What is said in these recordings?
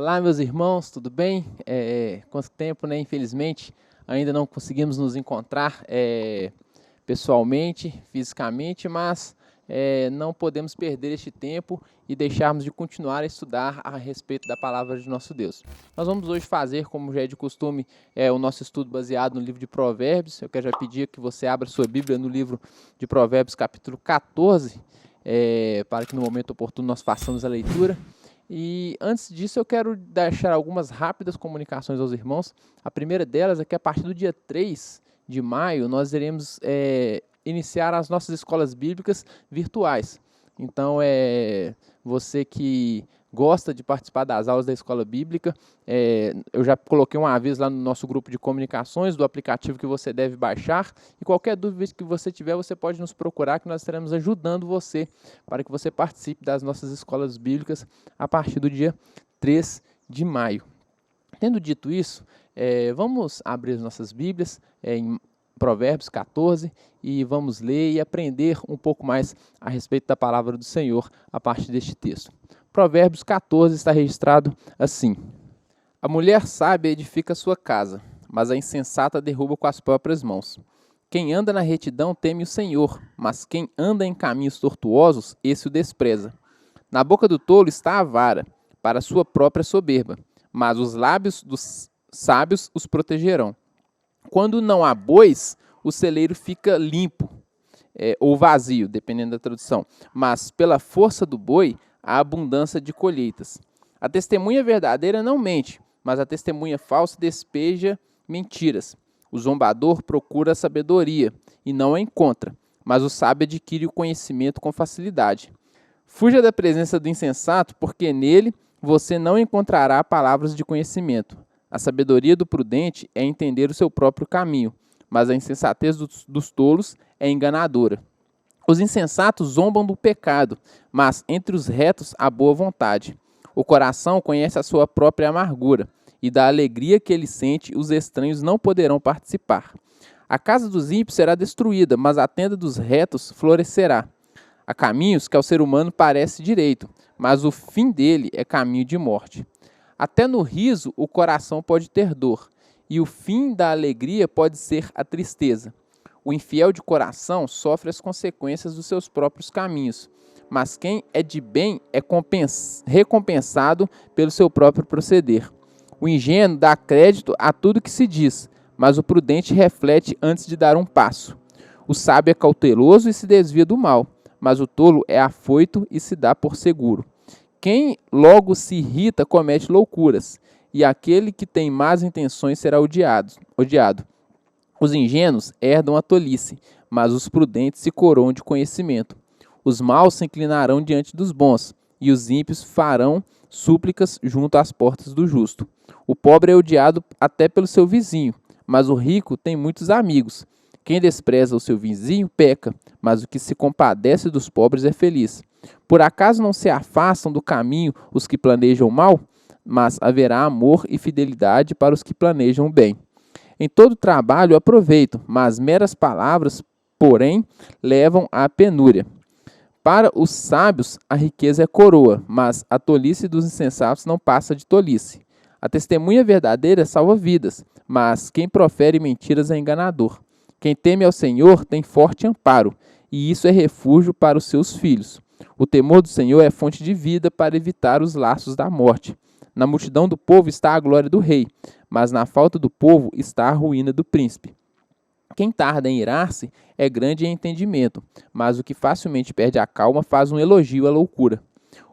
Olá, meus irmãos, tudo bem? Quanto tempo, né? Infelizmente, ainda não conseguimos nos encontrar pessoalmente, fisicamente, mas não podemos perder este tempo e deixarmos de continuar a estudar a respeito da palavra de nosso Deus. Nós vamos hoje fazer, como já é de costume, o nosso estudo baseado no livro de Provérbios. Eu quero já pedir que você abra sua Bíblia no livro de Provérbios, capítulo 14, para que no momento oportuno nós façamos a leitura. E antes disso eu quero deixar algumas rápidas comunicações aos irmãos. A primeira delas é que a partir do dia 3 de maio nós iremos iniciar as nossas escolas bíblicas virtuais. Então, você que gosta de participar das aulas da escola bíblica, eu já coloquei um aviso lá no nosso grupo de comunicações do aplicativo que você deve baixar, e qualquer dúvida que você tiver, você pode nos procurar, que nós estaremos ajudando você para que você participe das nossas escolas bíblicas a partir do dia 3 de maio. Tendo dito isso, vamos abrir as nossas Bíblias em Provérbios 14 e vamos ler e aprender um pouco mais a respeito da palavra do Senhor a partir deste texto. Provérbios 14 está registrado assim: A mulher sábia edifica sua casa, mas a insensata derruba com as próprias mãos. Quem anda na retidão teme o Senhor, mas quem anda em caminhos tortuosos, esse o despreza. Na boca do tolo está a vara, para sua própria soberba, mas os lábios dos sábios os protegerão. Quando não há bois, o celeiro fica limpo, ou vazio, dependendo da tradução. Mas pela força do boi, há abundância de colheitas. A testemunha verdadeira não mente, mas a testemunha falsa despeja mentiras. O zombador procura a sabedoria e não a encontra, mas o sábio adquire o conhecimento com facilidade. Fuja da presença do insensato, porque nele você não encontrará palavras de conhecimento. A sabedoria do prudente é entender o seu próprio caminho, mas a insensatez dos tolos é enganadora. Os insensatos zombam do pecado, mas entre os retos há boa vontade. O coração conhece a sua própria amargura, e da alegria que ele sente, os estranhos não poderão participar. A casa dos ímpios será destruída, mas a tenda dos retos florescerá. Há caminhos que ao ser humano parece direito, mas o fim dele é caminho de morte. Até no riso o coração pode ter dor, e o fim da alegria pode ser a tristeza. O infiel de coração sofre as consequências dos seus próprios caminhos, mas quem é de bem é recompensado pelo seu próprio proceder. O ingênuo dá crédito a tudo que se diz, mas o prudente reflete antes de dar um passo. O sábio é cauteloso e se desvia do mal, mas o tolo é afoito e se dá por seguro. Quem logo se irrita comete loucuras, e aquele que tem más intenções será odiado. Os ingênuos herdam a tolice, mas os prudentes se coroam de conhecimento. Os maus se inclinarão diante dos bons, e os ímpios farão súplicas junto às portas do justo. O pobre é odiado até pelo seu vizinho, mas o rico tem muitos amigos. Quem despreza o seu vizinho peca, mas o que se compadece dos pobres é feliz. Por acaso não se afastam do caminho os que planejam mal? Mas haverá amor e fidelidade para os que planejam o bem. Em todo trabalho há proveito, mas meras palavras, porém, levam à penúria. Para os sábios, a riqueza é coroa, mas a tolice dos insensatos não passa de tolice. A testemunha verdadeira salva vidas, mas quem profere mentiras é enganador. Quem teme ao Senhor tem forte amparo, e isso é refúgio para os seus filhos. O temor do Senhor é fonte de vida para evitar os laços da morte. Na multidão do povo está a glória do rei, mas na falta do povo está a ruína do príncipe. Quem tarda em irar-se é grande em entendimento, mas o que facilmente perde a calma faz um elogio à loucura.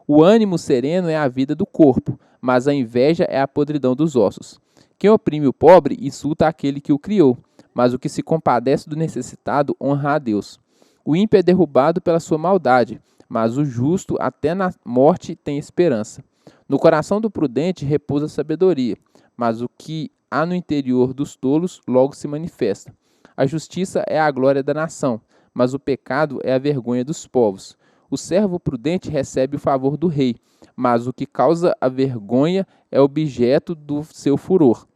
O ânimo sereno é a vida do corpo, mas a inveja é a podridão dos ossos. Quem oprime o pobre insulta aquele que o criou, mas o que se compadece do necessitado honra a Deus. O ímpio é derrubado pela sua maldade, mas o justo até na morte tem esperança. No coração do prudente repousa a sabedoria, mas o que há no interior dos tolos logo se manifesta. A justiça é a glória da nação, mas o pecado é a vergonha dos povos. O servo prudente recebe o favor do rei, mas o que causa a vergonha é objeto do seu furor.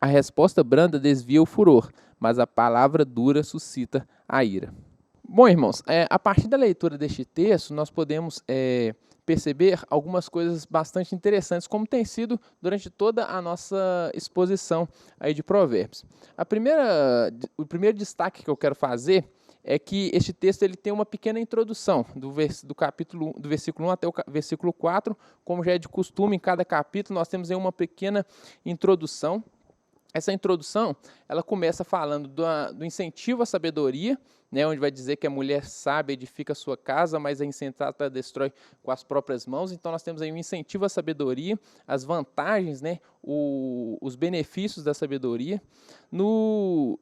A resposta branda desvia o furor, mas a palavra dura suscita a ira. Bom, irmãos, a partir da leitura deste texto, nós podemos perceber algumas coisas bastante interessantes, como tem sido durante toda a nossa exposição aí de Provérbios. O primeiro destaque que eu quero fazer é que este texto ele tem uma pequena introdução do versículo 1 até o versículo 4, como já é de costume em cada capítulo, nós temos aí uma pequena introdução. Essa introdução, ela começa falando do incentivo à sabedoria, né, onde vai dizer que a mulher sábia edifica a sua casa, mas a insensata destrói com as próprias mãos. Então, nós temos aí um incentivo à sabedoria, as vantagens, né, os benefícios da sabedoria,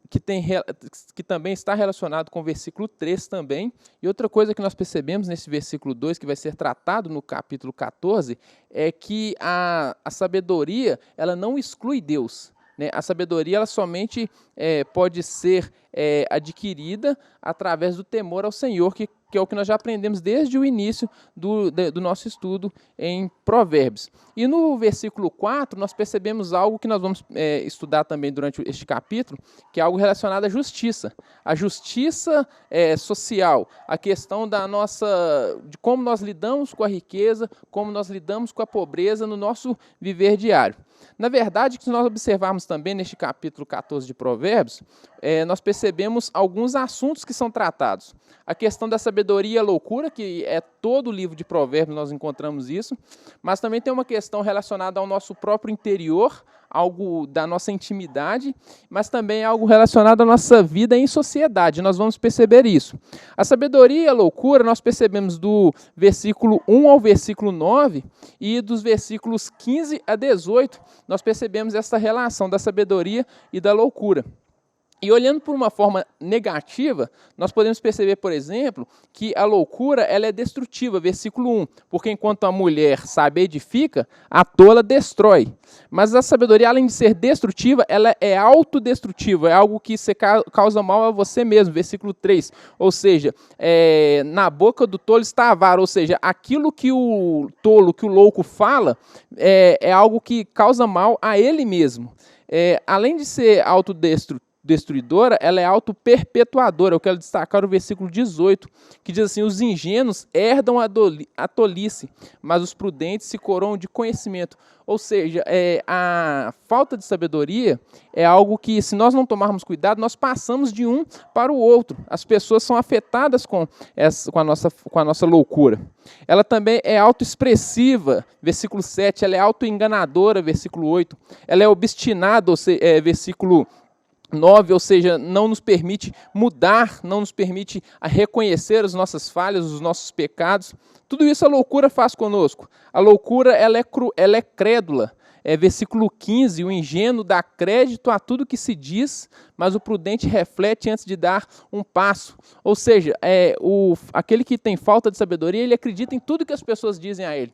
que também está relacionado com o versículo 3 também. E outra coisa que nós percebemos nesse versículo 2, que vai ser tratado no capítulo 14, é que a sabedoria ela não exclui Deus. A sabedoria ela somente pode ser adquirida através do temor ao Senhor, que é o que nós já aprendemos desde o início do nosso estudo em Provérbios. E no versículo 4, nós percebemos algo que nós vamos estudar também durante este capítulo, que é algo relacionado à justiça. A justiça social, a questão de como nós lidamos com a riqueza, como nós lidamos com a pobreza no nosso viver diário. Na verdade, se nós observarmos também neste capítulo 14 de Provérbios, nós percebemos alguns assuntos que são tratados. A questão da sabedoria e a loucura, que é todo o livro de Provérbios, nós encontramos isso, mas também tem uma questão relacionada ao nosso próprio interior, algo da nossa intimidade, mas também algo relacionado à nossa vida em sociedade. Nós vamos perceber isso. A sabedoria e a loucura, nós percebemos do versículo 1 ao versículo 9 e dos versículos 15 a 18, nós percebemos essa relação da sabedoria e da loucura. E olhando por uma forma negativa, nós podemos perceber, por exemplo, que a loucura ela é destrutiva, versículo 1, porque enquanto a mulher sábia edifica, a tola destrói. Mas a sabedoria, além de ser destrutiva, ela é autodestrutiva, é algo que causa mal a você mesmo, versículo 3. Ou seja, na boca do tolo está a vara, ou seja, aquilo que o tolo, que o louco fala, é algo que causa mal a ele mesmo. Além de ser autodestruidora, ela é autoperpetuadora. Eu quero destacar o versículo 18, que diz assim: os ingênuos herdam a tolice, mas os prudentes se coroam de conhecimento. Ou seja, a falta de sabedoria é algo que, se nós não tomarmos cuidado, nós passamos de um para o outro. As pessoas são afetadas com a nossa loucura. Ela também é autoexpressiva, versículo 7, ela é autoenganadora, versículo 8, ela é obstinada, versículo 9, ou seja, não nos permite mudar, não nos permite reconhecer as nossas falhas, os nossos pecados. Tudo isso a loucura faz conosco. A loucura ela é crédula. Versículo 15, o ingênuo dá crédito a tudo que se diz, mas o prudente reflete antes de dar um passo. Ou seja, aquele que tem falta de sabedoria, ele acredita em tudo que as pessoas dizem a ele.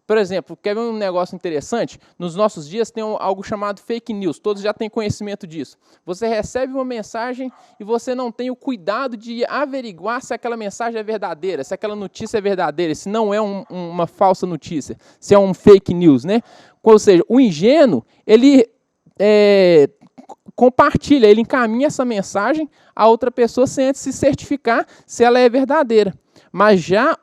Por exemplo, quer ver um negócio interessante? Nos nossos dias tem algo chamado fake news, todos já têm conhecimento disso. Você recebe uma mensagem e você não tem o cuidado de averiguar se aquela mensagem é verdadeira, se aquela notícia é verdadeira, se não é uma falsa notícia, se é um fake news, né? Ou seja, o ingênuo, ele compartilha, ele encaminha essa mensagem a outra pessoa sem antes se certificar se ela é verdadeira. Mas já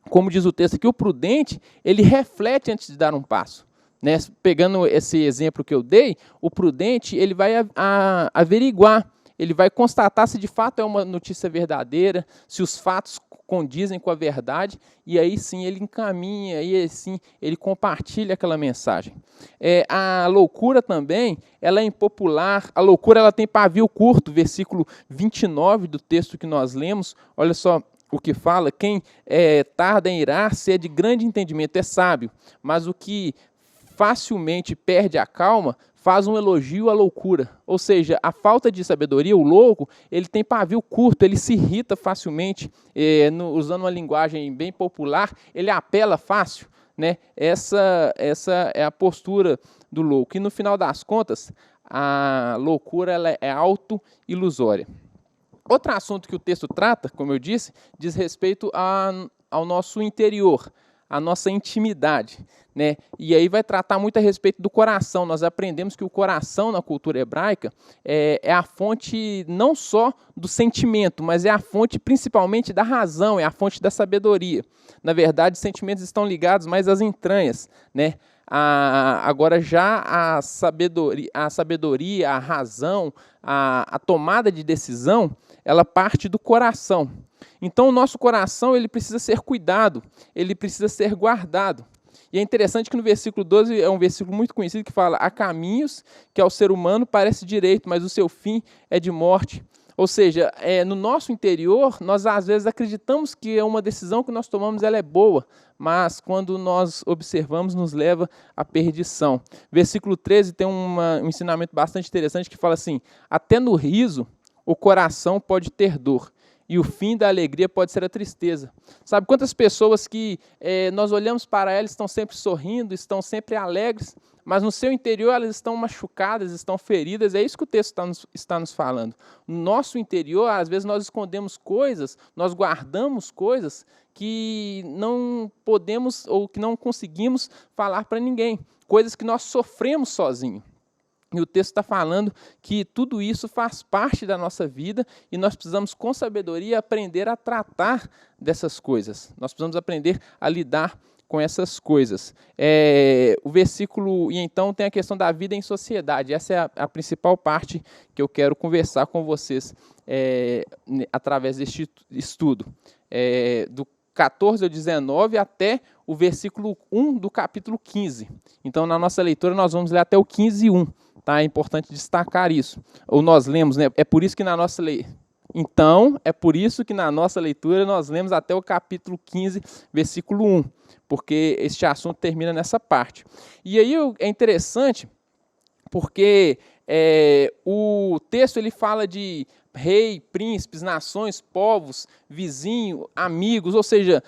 como diz o texto aqui, o prudente, ele reflete antes de dar um passo. Né? Pegando esse exemplo que eu dei, o prudente ele vai averiguar, ele vai constatar se de fato é uma notícia verdadeira, se os fatos condizem com a verdade, e aí sim ele encaminha, e aí sim ele compartilha aquela mensagem. A loucura também, ela é impopular, a loucura ela tem pavio curto, versículo 29 do texto que nós lemos, olha só, o que fala: quem tarda em irar-se é de grande entendimento, é sábio, mas o que facilmente perde a calma faz um elogio à loucura. Ou seja, a falta de sabedoria, o louco, ele tem pavio curto, ele se irrita facilmente, usando uma linguagem bem popular, ele apela fácil. Né? Essa é a postura do louco. E no final das contas, a loucura ela é auto-ilusória. Outro assunto que o texto trata, como eu disse, diz respeito ao nosso interior, a nossa intimidade, né? E aí vai tratar muito a respeito do coração. Nós aprendemos que o coração na cultura hebraica é a fonte não só do sentimento, mas é a fonte principalmente da razão, é a fonte da sabedoria. Na verdade, os sentimentos estão ligados mais às entranhas, né? Agora já a sabedoria, a razão, a tomada de decisão, ela parte do coração. Então o nosso coração ele precisa ser cuidado, ele precisa ser guardado. E é interessante que no versículo 12 é um versículo muito conhecido que fala: há caminhos que ao ser humano parece direito, mas o seu fim é de morte. Ou seja, no nosso interior, nós às vezes acreditamos que uma decisão que nós tomamos ela é boa, mas quando nós observamos, nos leva à perdição. Versículo 13 tem um ensinamento bastante interessante que fala assim: até no riso o coração pode ter dor, e o fim da alegria pode ser a tristeza. Sabe quantas pessoas que nós olhamos para elas, estão sempre sorrindo, estão sempre alegres, mas no seu interior elas estão machucadas, estão feridas. É isso que o texto está nos falando. No nosso interior, às vezes nós escondemos coisas, nós guardamos coisas que não podemos ou que não conseguimos falar para ninguém, coisas que nós sofremos sozinhos. E o texto está falando que tudo isso faz parte da nossa vida e nós precisamos, com sabedoria, aprender a tratar dessas coisas. Nós precisamos aprender a lidar com essas coisas. O versículo, e então tem a questão da vida em sociedade. Essa é a principal parte que eu quero conversar com vocês através deste estudo. Do 14 ao 19 até o versículo 1 do capítulo 15. Então, na nossa leitura, nós vamos ler até o 15:1. Tá? É importante destacar isso. Ou nós lemos, né? É por isso que na nossa leitura nós lemos até o capítulo 15, versículo 1, porque este assunto termina nessa parte. E aí é interessante porque o texto ele fala de rei, príncipes, nações, povos, vizinho, amigos, ou seja,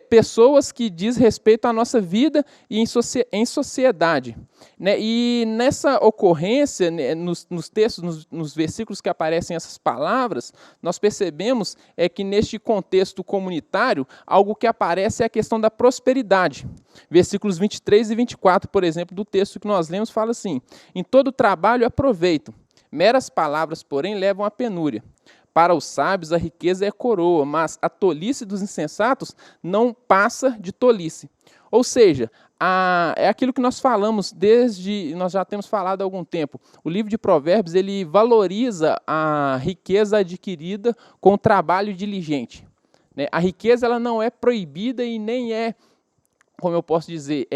pessoas que diz respeito à nossa vida e em sociedade. Né? E nessa ocorrência, né, nos textos, nos versículos que aparecem essas palavras, nós percebemos que neste contexto comunitário, algo que aparece é a questão da prosperidade. Versículos 23 e 24, por exemplo, do texto que nós lemos, fala assim: em todo trabalho há proveito, meras palavras, porém, levam à penúria. Para os sábios a riqueza é coroa, mas a tolice dos insensatos não passa de tolice. Ou seja, é aquilo que nós falamos nós já temos falado há algum tempo. O livro de Provérbios, ele valoriza a riqueza adquirida com o trabalho diligente. Né? A riqueza ela não é proibida e nem é, como eu posso dizer,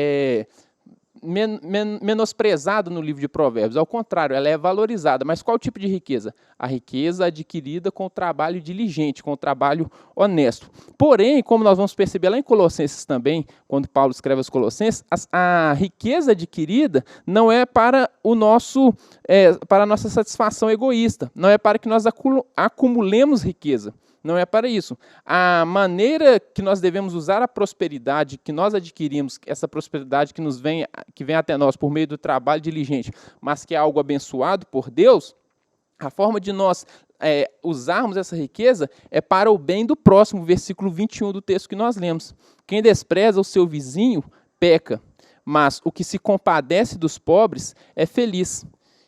menosprezado no livro de Provérbios. Ao contrário, ela é valorizada. Mas qual tipo de riqueza? A riqueza adquirida com o trabalho diligente, com o trabalho honesto. Porém, como nós vamos perceber lá em Colossenses também, quando Paulo escreve aos Colossenses, a riqueza adquirida não é para para a nossa satisfação egoísta, não é para que nós acumulemos riqueza. Não é para isso. A maneira que nós devemos usar a prosperidade que nós adquirimos, essa prosperidade que vem até nós por meio do trabalho diligente, mas que é algo abençoado por Deus, a forma de nós usarmos essa riqueza é para o bem do próximo, versículo 21 do texto que nós lemos. Quem despreza o seu vizinho, peca, mas o que se compadece dos pobres é feliz.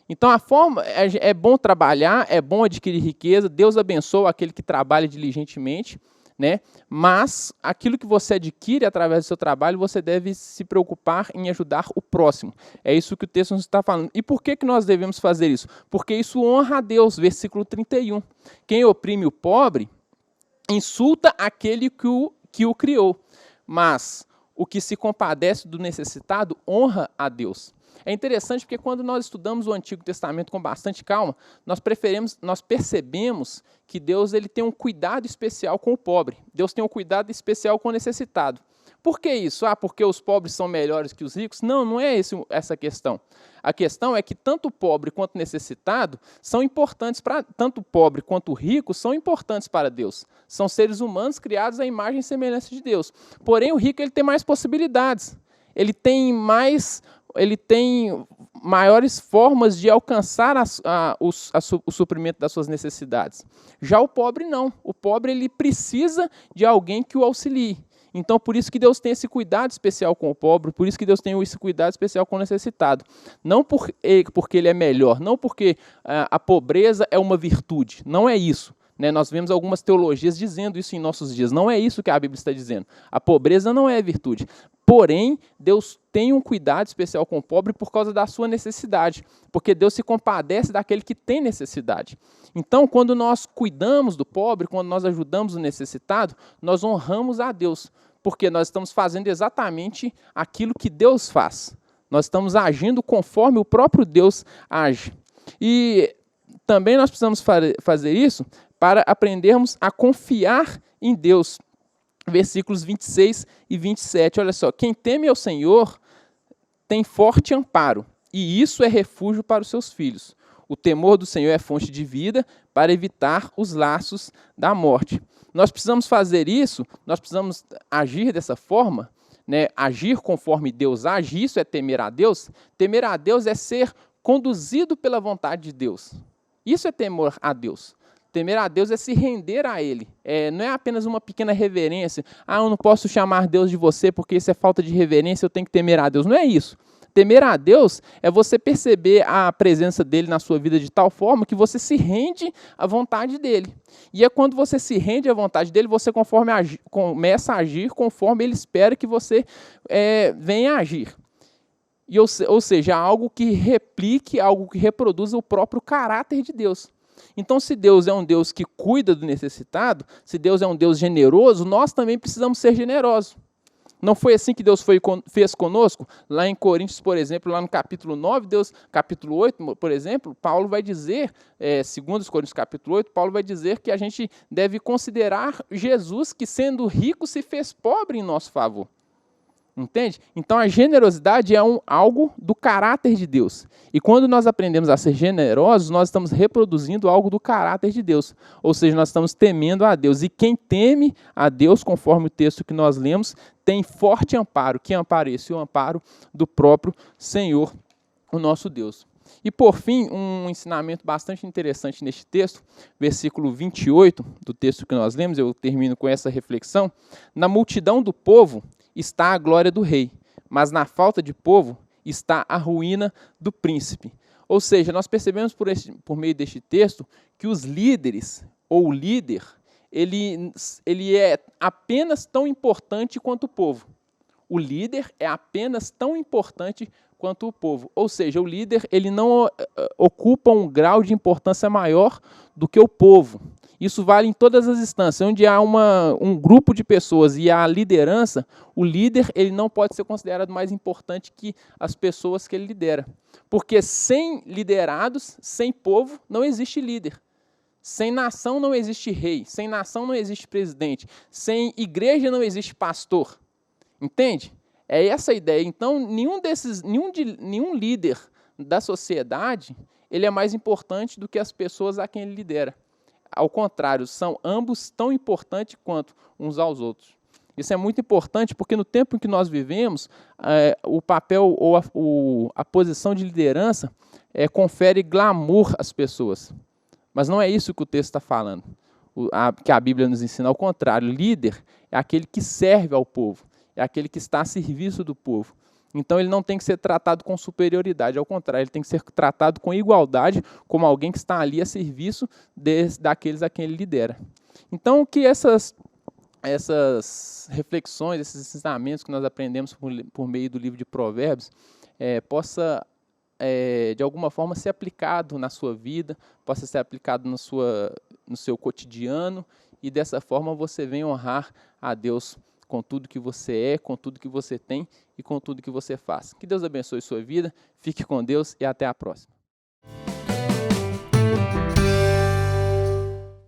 Então, a forma é bom trabalhar, é bom adquirir riqueza, Deus abençoa aquele que trabalha diligentemente, né? Mas aquilo que você adquire através do seu trabalho, você deve se preocupar em ajudar o próximo. É isso que o texto nos está falando. E por que nós devemos fazer isso? Porque isso honra a Deus, versículo 31. Quem oprime o pobre, insulta aquele que o criou, mas o que se compadece do necessitado honra a Deus. É interessante porque quando nós estudamos o Antigo Testamento com bastante calma, nós percebemos que Deus ele tem um cuidado especial com o pobre. Deus tem um cuidado especial com o necessitado. Por que isso? Porque os pobres são melhores que os ricos? Não, não é essa a questão. A questão é que tanto o pobre quanto o necessitado são importantes tanto o pobre quanto o rico são importantes para Deus. São seres humanos criados à imagem e semelhança de Deus. Porém, o rico ele tem mais possibilidades. Ele tem maiores formas de alcançar o suprimento das suas necessidades. Já o pobre não. O pobre ele precisa de alguém que o auxilie. Então, por isso que Deus tem esse cuidado especial com o pobre, por isso que Deus tem esse cuidado especial com o necessitado. Não porque ele é melhor, não porque a pobreza é uma virtude, não é isso. Nós vemos algumas teologias dizendo isso em nossos dias. Não é isso que a Bíblia está dizendo. A pobreza não é virtude. Porém, Deus tem um cuidado especial com o pobre por causa da sua necessidade. Porque Deus se compadece daquele que tem necessidade. Então, quando nós cuidamos do pobre, quando nós ajudamos o necessitado, nós honramos a Deus. Porque nós estamos fazendo exatamente aquilo que Deus faz. Nós estamos agindo conforme o próprio Deus age. E também nós precisamos fazer isso para aprendermos a confiar em Deus. Versículos 26 e 27, olha só. Quem teme ao Senhor tem forte amparo, e isso é refúgio para os seus filhos. O temor do Senhor é fonte de vida para evitar os laços da morte. Nós precisamos fazer isso, nós precisamos agir dessa forma, agir conforme Deus age. Isso é temer a Deus. Temer a Deus é ser conduzido pela vontade de Deus. Isso é temor a Deus. Temer a Deus é se render a Ele. Não é apenas uma pequena reverência. Eu não posso chamar Deus de você porque isso é falta de reverência, eu tenho que temer a Deus. Não é isso. Temer a Deus é você perceber a presença dEle na sua vida de tal forma que você se rende à vontade dEle. E é quando você se rende à vontade dEle, você começa a agir conforme Ele espera que você venha a agir. Ou seja, algo que replique, algo que reproduza o próprio caráter de Deus. Então, se Deus é um Deus que cuida do necessitado, se Deus é um Deus generoso, nós também precisamos ser generosos. Não foi assim que Deus fez conosco? Lá em Coríntios, por exemplo, lá no capítulo 9, capítulo 8, por exemplo, Paulo vai dizer, segundo os Coríntios capítulo 8, Paulo vai dizer que a gente deve considerar Jesus que, sendo rico, se fez pobre em nosso favor. Entende? Então a generosidade é algo do caráter de Deus. E quando nós aprendemos a ser generosos, nós estamos reproduzindo algo do caráter de Deus. Ou seja, nós estamos temendo a Deus. E quem teme a Deus, conforme o texto que nós lemos, tem forte amparo. Que amparo é esse? O amparo do próprio Senhor, o nosso Deus. E por fim, um ensinamento bastante interessante neste texto, versículo 28 do texto que nós lemos, eu termino com essa reflexão. Na multidão do povo está a glória do rei, mas na falta de povo está a ruína do príncipe. Ou seja, nós percebemos por meio deste texto que os líderes, ou o líder, ele é apenas tão importante quanto o povo. O líder é apenas tão importante quanto o povo. Ou seja, o líder ele não ocupa um grau de importância maior do que o povo. Isso vale em todas as instâncias. Onde há um grupo de pessoas e há liderança, o líder ele não pode ser considerado mais importante que as pessoas que ele lidera. Porque sem liderados, sem povo, não existe líder. Sem nação não existe rei. Sem nação não existe presidente. Sem igreja não existe pastor. Entende? É essa a ideia. Então, nenhum líder da sociedade ele é mais importante do que as pessoas a quem ele lidera. Ao contrário, são ambos tão importantes quanto uns aos outros. Isso é muito importante porque no tempo em que nós vivemos, o papel ou a posição de liderança confere glamour às pessoas. Mas não é isso que o texto está falando, que a Bíblia nos ensina. Ao contrário, líder é aquele que serve ao povo, é aquele que está a serviço do povo. Então ele não tem que ser tratado com superioridade, ao contrário, ele tem que ser tratado com igualdade, como alguém que está ali a serviço daqueles a quem ele lidera. Então que essas reflexões, esses ensinamentos que nós aprendemos por meio do livro de Provérbios, possa de alguma forma ser aplicado na sua vida, possa ser aplicado no seu cotidiano, e dessa forma você venha honrar a Deus com tudo que você é, com tudo que você tem e com tudo que você faz. Que Deus abençoe sua vida, fique com Deus e até a próxima.